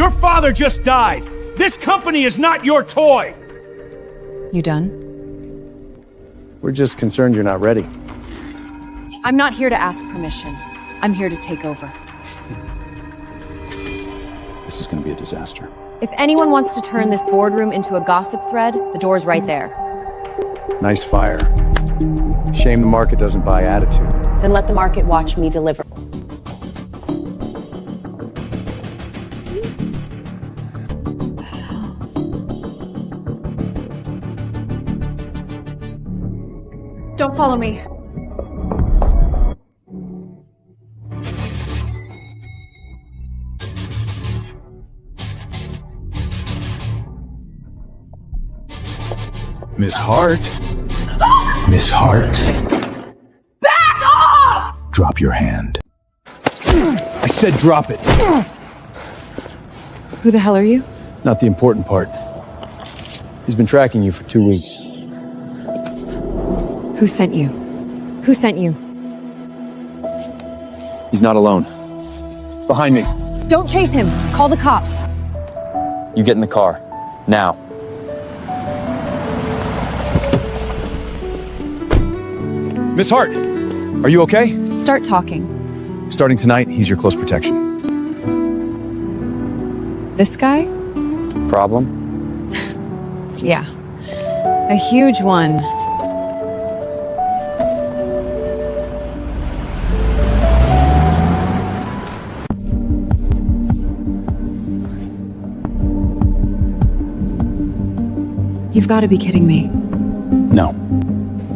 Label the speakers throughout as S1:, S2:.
S1: Your father just died. This company is not your toy.
S2: You done?
S3: We're just concerned you're not ready.
S2: I'm not here to ask permission. I'm here to take over.
S4: This is gonna be a disaster.
S2: If anyone wants to turn this boardroom into a gossip thread, the door's right there.
S3: Nice fire. Shame the market doesn't buy attitude.
S2: Then let the market watch me deliver. Don't follow me.
S4: Miss Hart? Miss Hart?
S2: Back off!
S4: Drop your hand.
S1: I said drop it.
S2: Who the hell are you?
S3: Not the important part. He's been tracking you for 2 weeks.
S2: Who sent you? Who sent you?
S3: He's not alone. Behind me.
S2: Don't chase him. Call the cops.
S3: You get in the car. Now.
S4: Miss Hart, are you okay?
S2: Start talking.
S4: Starting tonight, he's your close protection.
S2: This guy?
S3: Problem?
S2: Yeah. A huge one. You've got to be kidding me.
S3: No.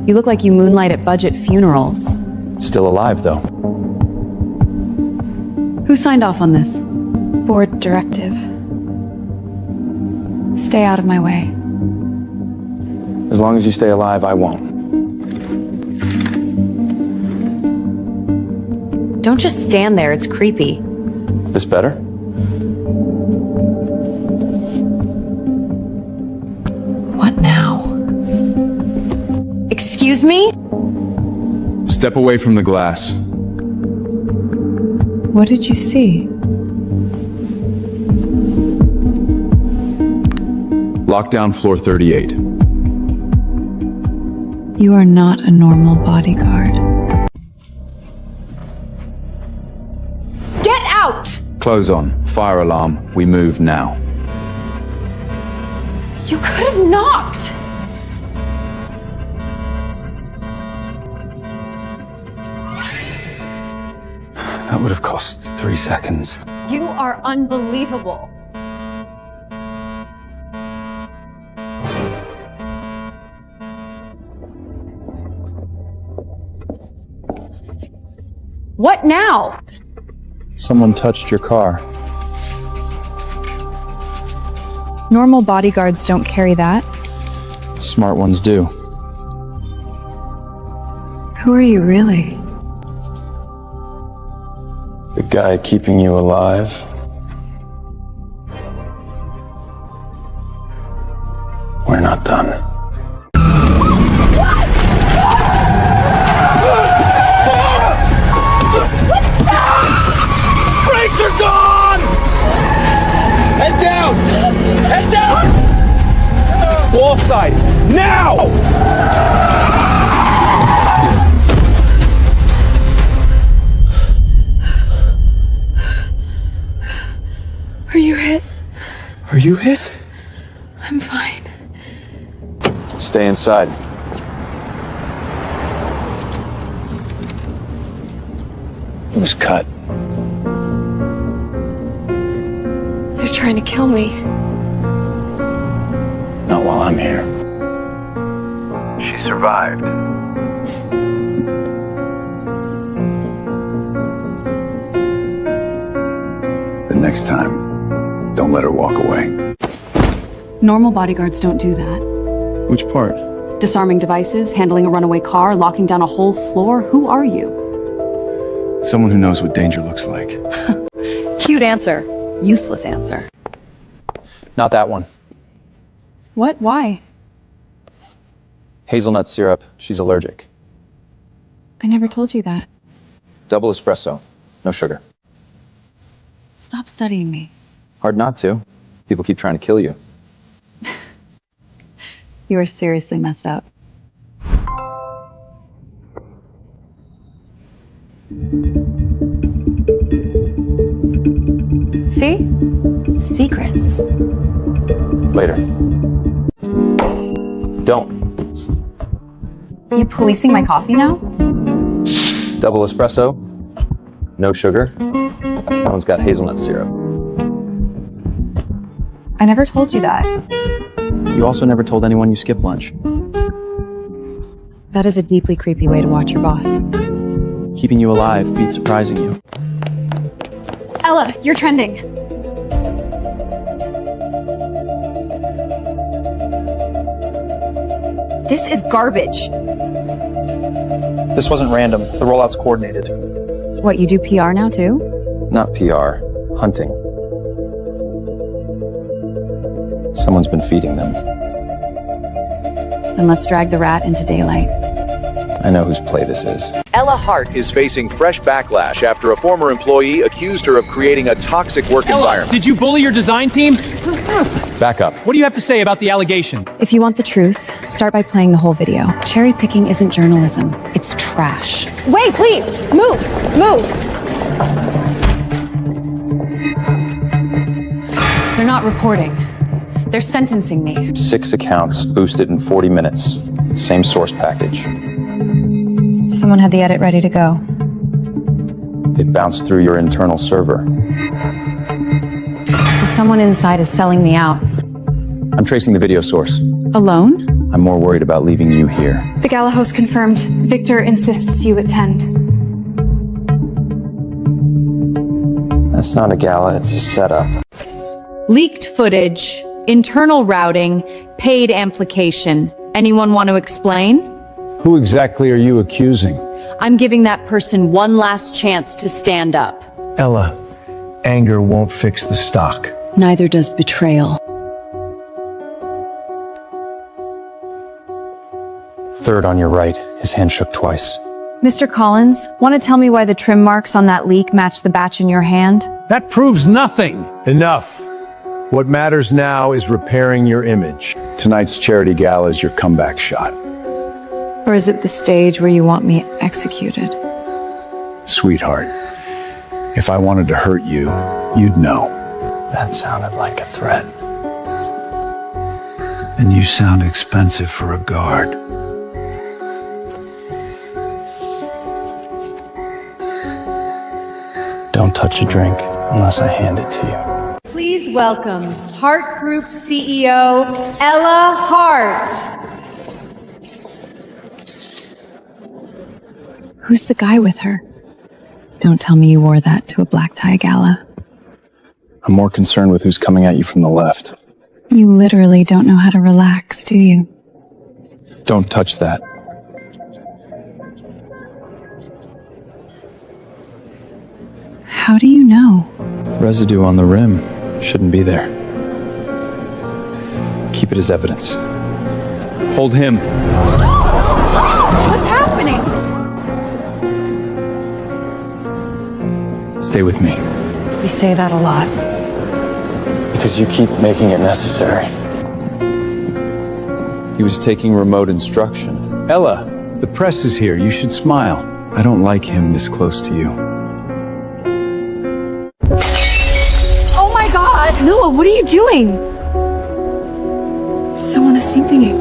S2: You look like you moonlight at budget funerals.
S3: Still alive, though.
S2: Who signed off on this?
S5: Board directive. Stay out of my way.
S3: As long as you stay alive, I won't.
S2: Don't just stand there, it's creepy.
S3: This better?
S2: What now? Excuse me?
S4: Step away from the glass.
S5: What did you see?
S4: Lockdown floor 38.
S5: You are not a normal bodyguard.
S2: Get out!
S4: Clothes on. Fire alarm. We move now.
S2: You could have knocked!
S4: That would have cost 3 seconds.
S2: You are unbelievable. What now?
S3: Someone touched your car.
S5: Normal bodyguards don't carry that.
S3: Smart ones do.
S5: Who are you really?
S3: The guy keeping you alive. We're not done.
S1: Brakes are gone! Head down! Head down! Wall side, now!
S5: Are you hit?
S3: Are you hit?
S5: I'm fine.
S3: Stay inside. It was cut.
S5: They're trying to kill me.
S3: Not while I'm here.
S6: She survived.
S4: The next time, don't let her walk away.
S2: Normal bodyguards don't do that.
S3: Which part?
S2: Disarming devices, handling a runaway car, locking down a whole floor. Who are you?
S4: Someone who knows what danger looks like.
S2: Cute answer. Useless answer.
S3: Not that one.
S2: What? Why?
S3: Hazelnut syrup. She's allergic.
S5: I never told you that.
S3: Double espresso. No sugar.
S2: Stop studying me.
S7: Hard not to. People keep trying to kill you.
S2: You are seriously messed up. See? Secrets.
S7: Later. Don't.
S2: You policing my coffee now?
S7: Double espresso. No sugar. That one's got hazelnut syrup.
S2: I never told you that.
S7: You also never told anyone you skip lunch.
S2: That is a deeply creepy way to watch your boss.
S7: Keeping you alive beats surprising you.
S2: Ella, you're trending. This is garbage.
S8: This wasn't random. The rollout's coordinated.
S2: What, you do PR now too?
S7: Not PR. Hunting. Someone's been feeding them.
S2: Then let's drag the rat into daylight.
S7: I know whose play this is.
S9: Ella Hart is facing fresh backlash after a former employee accused her of creating a toxic work environment.
S1: Did you bully your design team?
S7: Back up.
S1: What do you have to say about the allegation?
S2: If you want the truth, start by playing the whole video. Cherry picking isn't journalism, it's trash. Wait, please! Move! Move! They're not reporting. They're sentencing me.
S7: 6 accounts boosted in 40 minutes. Same source package.
S2: Someone had the edit ready to go.
S7: It bounced through your internal server.
S2: So someone inside is selling me out.
S7: I'm tracing the video source.
S2: Alone?
S7: I'm more worried about leaving you here.
S2: The gala host confirmed. Victor insists you attend.
S7: That's not a gala, it's a setup.
S2: Leaked footage, internal routing, paid amplification. Anyone want to explain?
S3: Who exactly are you accusing?
S2: I'm giving that person one last chance to stand up.
S4: Ella, anger won't fix the stock.
S2: Neither does betrayal.
S7: Third on your right. His hand shook twice.
S2: Mr. Collins, want to tell me why the trim marks on that leak match the batch in your hand?
S1: That proves nothing.
S3: Enough. What matters now is repairing your image. Tonight's charity gala is your comeback shot.
S2: Or is it the stage where you want me executed?
S3: Sweetheart, if I wanted to hurt you, you'd know.
S7: That sounded like a threat.
S4: And you sound expensive for a guard.
S7: Don't touch a drink unless I hand it to you.
S10: Please welcome Hart Group CEO Ella Hart.
S2: Who's the guy with her? Don't tell me you wore that to a black tie gala.
S7: I'm more concerned with who's coming at you from the left.
S2: You literally don't know how to relax, do you?
S7: Don't touch that.
S2: How do you know?
S7: Residue on the rim. Shouldn't be there. Keep it as evidence. Hold him.
S2: What's happening?
S7: Stay with me.
S2: You say that a lot.
S7: Because you keep making it necessary. He was taking remote instruction.
S3: Ella, the press is here. You should smile. I don't like him this close to you.
S2: Oh my God! Noah, what are you doing? Someone is seeing you.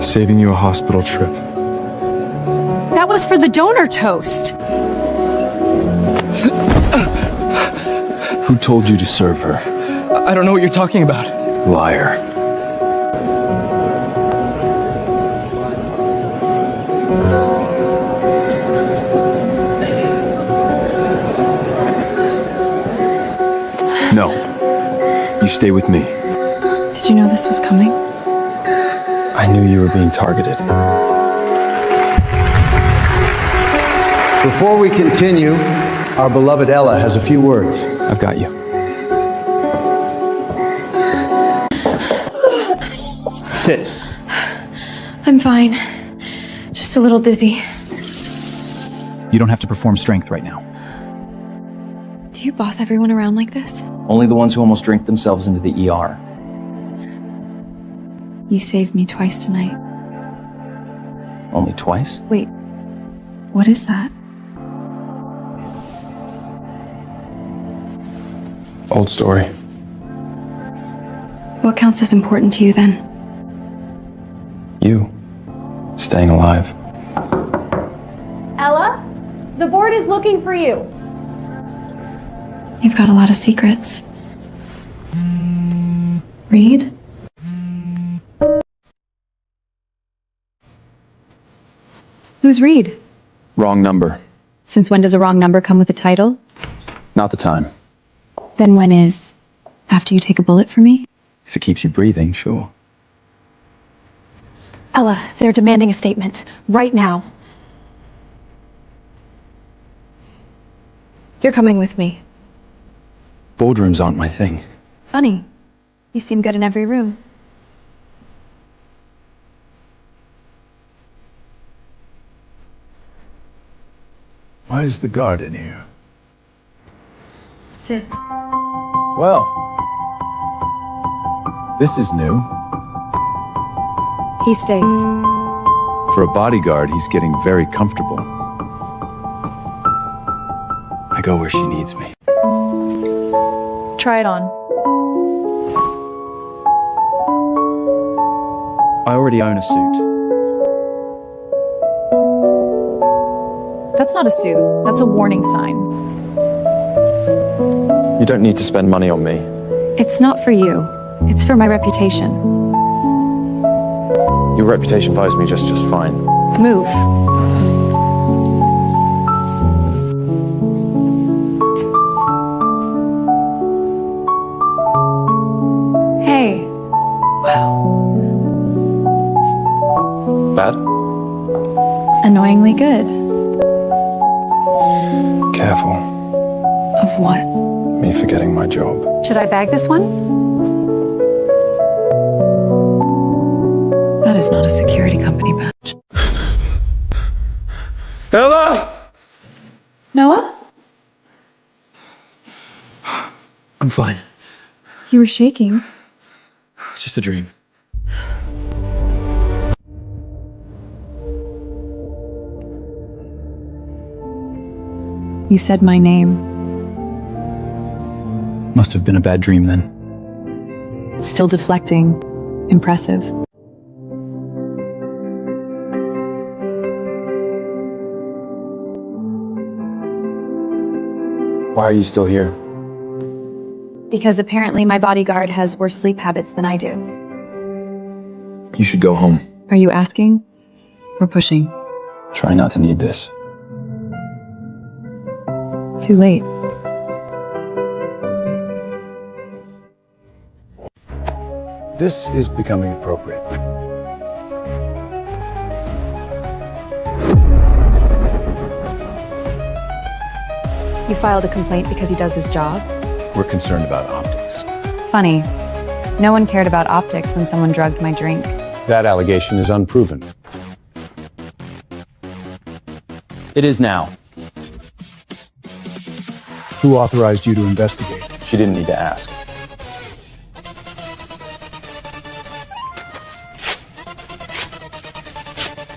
S7: Saving you a hospital trip.
S2: That was for the donor toast.
S7: Who told you to serve her?
S8: I don't know what you're talking about.
S7: Liar. No. You stay with me.
S2: Did you know this was coming?
S7: I knew you were being targeted.
S4: Before we continue, our beloved Ella has a few words.
S7: I've got you.
S8: Sit.
S2: I'm fine. Just a little dizzy.
S8: You don't have to perform strength right now.
S2: Do you boss everyone around like this?
S8: Only the ones who almost drink themselves into the ER.
S2: You saved me twice tonight.
S8: Only twice?
S2: Wait, what is that?
S7: Old story.
S2: What counts as important to you then?
S7: You. Staying alive.
S10: Ella, the board is looking for you.
S2: You've got a lot of secrets. Reed? Who's Reed?
S7: Wrong number.
S2: Since when does a wrong number come with a title?
S7: Not the time.
S2: Then when is? After you take a bullet for me?
S7: If it keeps you breathing, sure.
S2: Ella, they're demanding a statement. Right now. You're coming with me.
S7: Boardrooms aren't my thing.
S2: Funny. You seem good in every room.
S3: Why is the guard in here?
S2: Sit.
S3: Well, this is new.
S5: He stays.
S3: For a bodyguard, he's getting very comfortable.
S7: I go where she needs me.
S5: Try it on.
S8: I already own a suit.
S5: That's not a suit. That's a warning sign.
S7: You don't need to spend money on me.
S2: It's not for you. It's for my reputation.
S7: Your reputation follows me just fine.
S2: Move. Hey.
S7: Bad?
S2: Annoyingly good.
S4: Careful.
S2: Of what?
S4: Me forgetting my job.
S2: Should I bag this one? That is not a security company badge.
S7: Ella!
S2: Noah?
S7: I'm fine.
S2: You were shaking.
S7: Just a dream.
S2: You said my name.
S8: Must have been a bad dream then.
S2: Still deflecting. Impressive.
S7: Why are you still here?
S2: Because apparently my bodyguard has worse sleep habits than I do.
S7: You should go home.
S2: Are you asking or pushing?
S7: Try not to need this.
S2: Too late.
S3: This is becoming appropriate.
S2: You filed a complaint because he does his job?
S3: We're concerned about optics.
S5: Funny. No one cared about optics when someone drugged my drink.
S3: That allegation is unproven.
S8: It is now.
S3: Who authorized you to investigate?
S7: She didn't need to ask.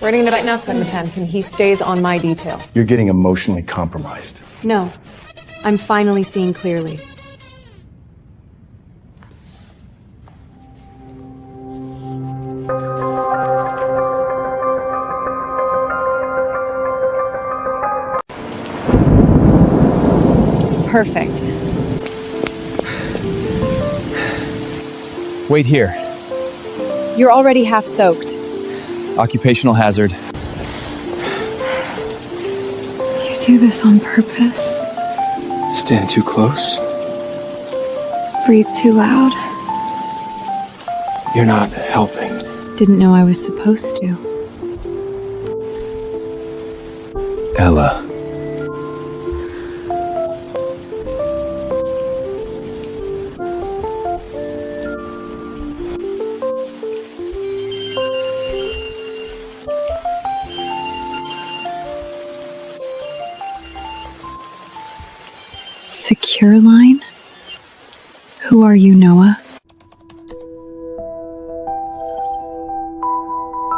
S11: Writing the now attempt, and he stays on my detail.
S3: You're getting emotionally compromised.
S2: No. I'm finally seeing clearly.
S5: Perfect.
S8: Wait here.
S5: You're already half soaked.
S8: Occupational hazard.
S2: You do this on purpose.
S7: Stand too close.
S2: Breathe too loud.
S7: You're not helping.
S2: Didn't know I was supposed to.
S3: Ella.
S2: Secure line? Who are you, Noah?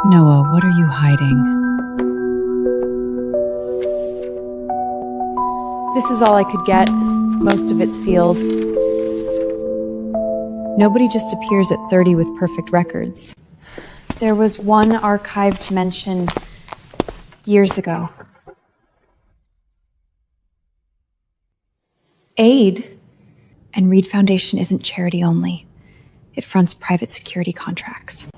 S2: Noah, what are you hiding?
S5: This is all I could get. Most of it sealed. Nobody just appears at 30 with perfect records. There was one archived mention years ago. Aid. And Reed Foundation isn't charity only. It fronts private security contracts.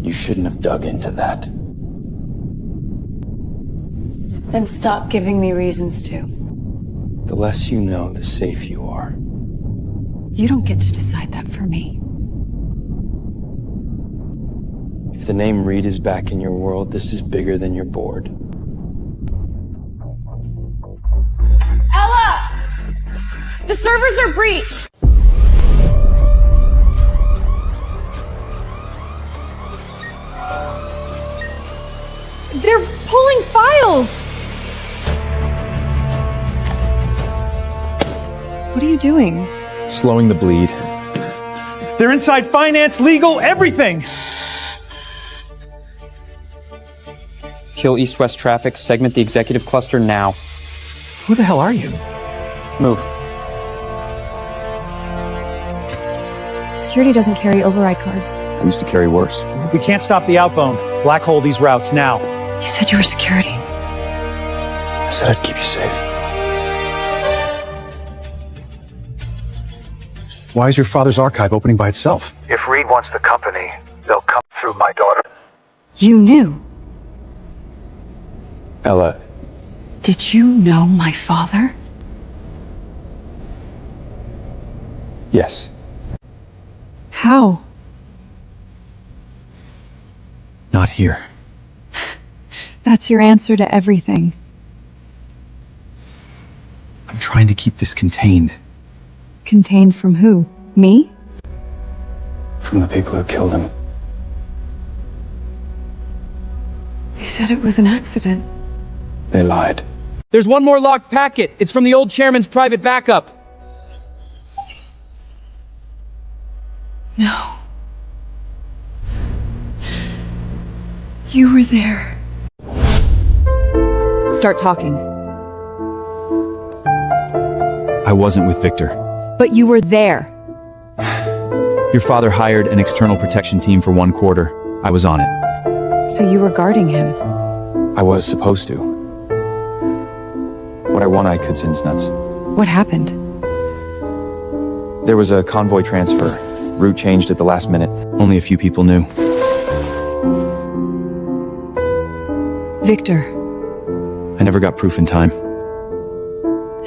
S12: You shouldn't have dug into that.
S2: Then stop giving me reasons to.
S12: The less you know, the safe you are.
S2: You don't get to decide that for me.
S12: If the name Reed is back in your world, this is bigger than your board.
S11: Ella! The servers are breached!
S5: They're pulling files! What are you doing?
S7: Slowing the bleed.
S1: They're inside finance, legal, everything!
S8: Kill east-west traffic, segment the executive cluster now.
S1: Who the hell are you?
S8: Move.
S5: Security doesn't carry override cards.
S7: I used to carry worse.
S1: We can't stop the outbound. Black hole these routes now.
S2: You said you were security.
S12: I said I'd keep you safe.
S3: Why is your father's archive opening by itself?
S6: If Reed wants the company, they'll come through my daughter.
S2: You knew.
S12: Ella,
S2: Did you know my father?
S12: yes.
S2: How?
S12: Not here.
S2: That's your answer to everything.
S12: I'm trying to keep this contained
S2: Contained from who? Me?
S12: from the people who killed him.
S2: They said it was an accident.
S12: They lied.
S1: There's one more locked packet. It's from the old chairman's private backup.
S2: No. You were there. Start talking.
S13: I wasn't with Victor.
S5: But you were there.
S13: Your father hired an external protection team for 1 quarter. I was on it.
S5: So you were guarding him.
S12: I was supposed to. What I want I could since nuts.
S5: What happened?
S12: There was a convoy transfer. Route changed at the last minute.
S13: Only a few people knew.
S2: Victor.
S13: I never got proof in time.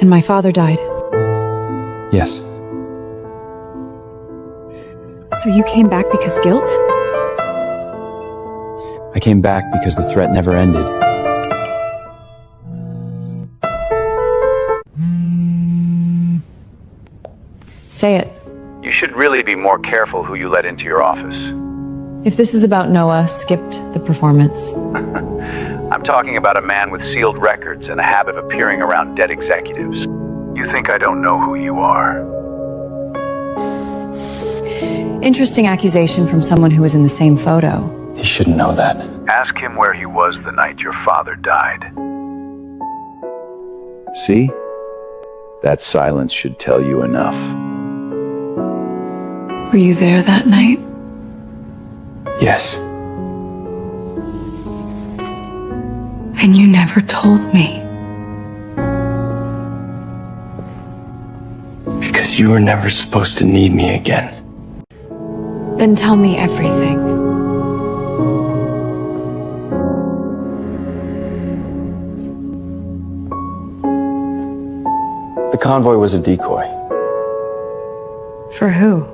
S5: And my father died.
S12: Yes.
S5: So you came back because guilt?
S12: I came back because the threat never ended.
S5: Say it.
S6: You should really be more careful who you let into your office.
S5: If this is about Noah, skipped the performance.
S6: I'm talking about a man with sealed records and a habit of appearing around dead executives. You think I don't know who you are?
S5: Interesting accusation from someone who was in the same photo.
S12: He shouldn't know that.
S6: Ask him where he was the night your father died.
S4: See? That silence should tell you enough.
S2: Were you there that night?
S12: Yes.
S2: And you never told me.
S12: Because you were never supposed to need me again.
S2: Then tell me everything.
S12: The convoy was a decoy.
S2: For who?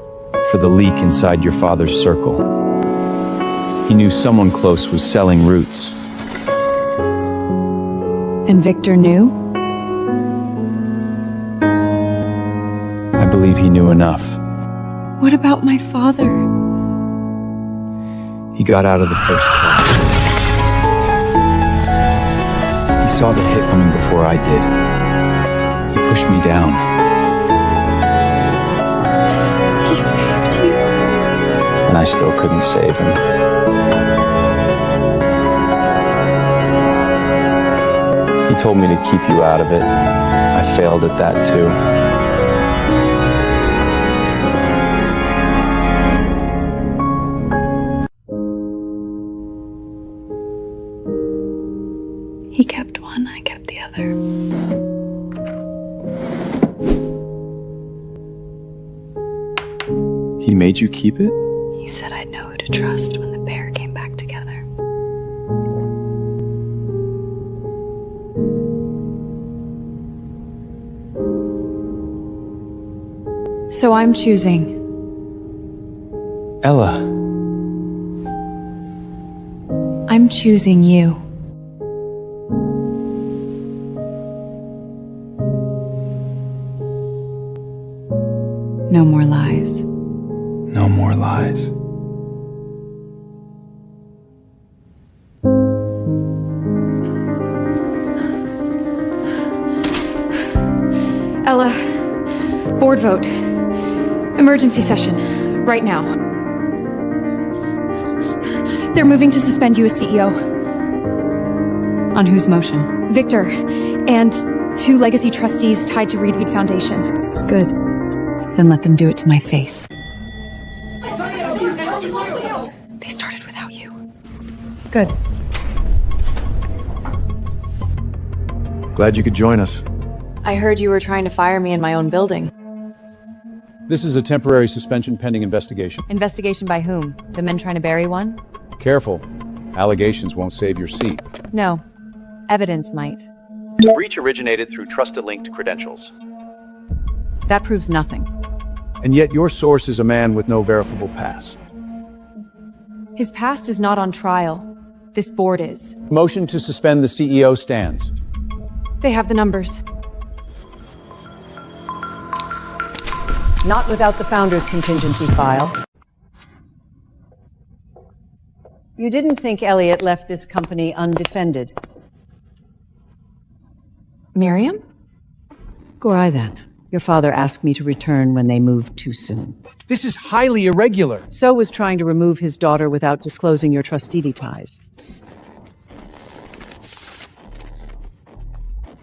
S13: For the leak inside your father's circle. He knew someone close was selling roots.
S5: And Victor knew?
S13: I believe he knew enough.
S2: What about my father?
S13: He got out of the first car. saw the hit coming before I did. He pushed me down.
S5: He saved you.
S13: And I still couldn't save him. He told me to keep you out of it. I failed at that too.
S5: He kept one, I kept the other.
S13: He made you keep it?
S5: He said I'd know who to trust when the pair came back together. So I'm choosing.
S13: Ella.
S5: I'm choosing you. No more lies.
S13: No more lies.
S5: Ella, board vote. Emergency session. Right now. They're moving to suspend you as CEO. On whose motion? Victor, and 2 legacy trustees tied to Reed Foundation. Good. Then let them do it to my face. They started without you. Good.
S3: Glad you could join us.
S11: I heard you were trying to fire me in my own building.
S3: This is a temporary suspension pending investigation.
S11: Investigation by whom? The men trying to bury one?
S3: Careful. Allegations won't save your seat.
S11: No. Evidence might.
S6: The breach originated through trusted-linked credentials.
S11: That proves nothing.
S3: And yet your source is a man with no verifiable past.
S11: His past is not on trial. This board is.
S3: Motion to suspend the CEO stands.
S11: They have the numbers.
S10: Not without the founder's contingency file. You didn't think Elliot left this company undefended.
S11: Miriam?
S10: Go I then. Your father asked me to return when they moved too soon.
S1: This is highly irregular.
S10: So was trying to remove his daughter without disclosing your trustee ties.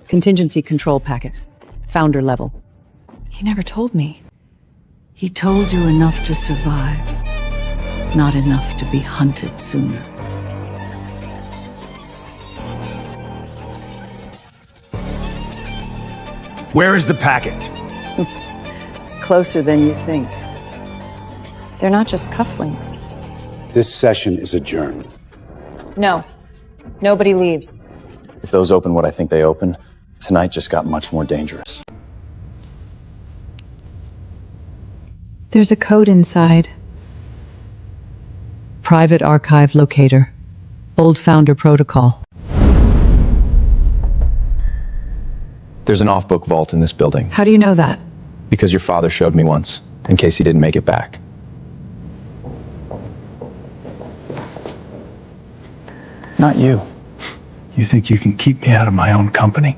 S10: Contingency control packet. Founder level.
S5: He never told me.
S10: He told you enough to survive, not enough to be hunted sooner.
S1: Where is the packet?
S10: Closer than you think.
S11: They're not just cufflinks.
S4: This session is adjourned.
S11: No. Nobody leaves.
S13: If those open what I think they open, tonight just got much more dangerous.
S2: There's a code inside.
S10: Private archive locator. Old founder protocol.
S13: There's an off-book vault in this building.
S2: How do you know that?
S13: Because your father showed me once, in case he didn't make it back. Not you.
S4: You think you can keep me out of my own company?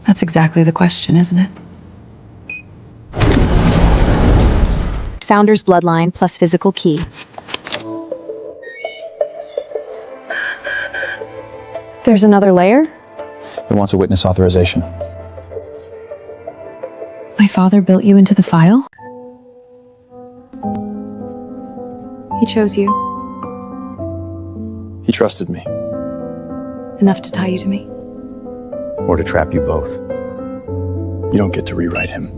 S2: That's exactly the question, isn't it?
S5: Founder's bloodline plus physical key. There's another layer?
S13: It wants a witness authorization.
S2: My father built you into the file?
S5: He chose you.
S13: He trusted me.
S5: Enough to tie you to me.
S3: Or to trap you both.
S13: You don't get to rewrite him.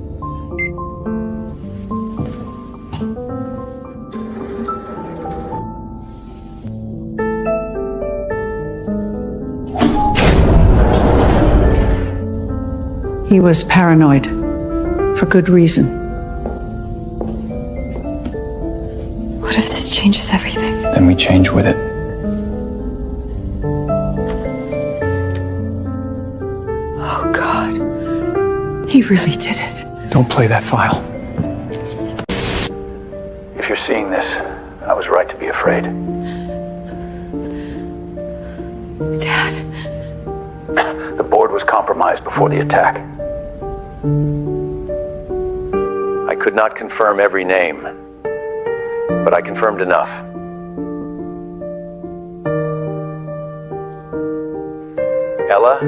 S10: He was paranoid. For good reason.
S5: What if this changes everything?
S13: Then we change with it.
S10: Oh, God. He really did it.
S4: Don't play that file.
S6: If you're seeing this, I was right to be afraid.
S5: Dad.
S6: The compromised before the attack.
S9: I could not confirm every name, but I confirmed enough. Ella,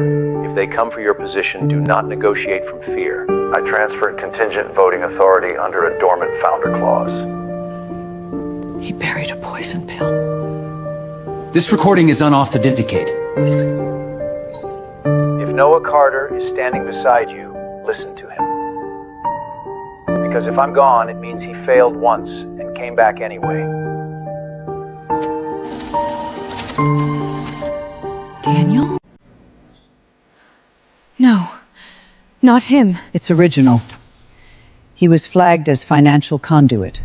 S9: if they come for your position, do not negotiate from fear. I transferred contingent voting authority under a dormant founder clause.
S10: He buried a poison pill.
S1: This recording is unauthenticated.
S6: If Noah Carter is standing beside you, listen to him. Because if I'm gone, it means he failed once and came back anyway.
S5: Daniel? No, not him.
S10: It's original. He was flagged as financial conduit.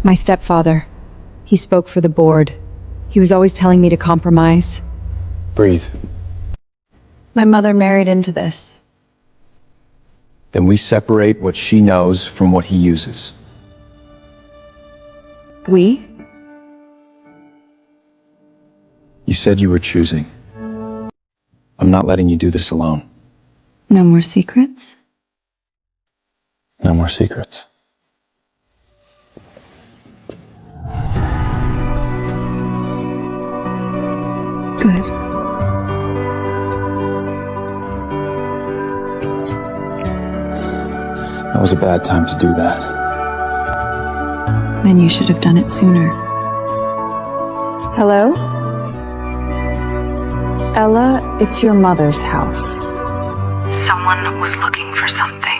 S5: My stepfather. He spoke for the board. He was always telling me to compromise.
S13: Breathe.
S5: My mother married into this.
S13: Then we separate what she knows from what he uses.
S5: We?
S13: You said you were choosing. I'm not letting you do this alone.
S5: No more secrets?
S13: No more secrets.
S5: Good.
S13: That was a bad time to do that.
S5: Then you should have done it sooner. Hello? Ella, it's your mother's house.
S10: Someone was looking for something.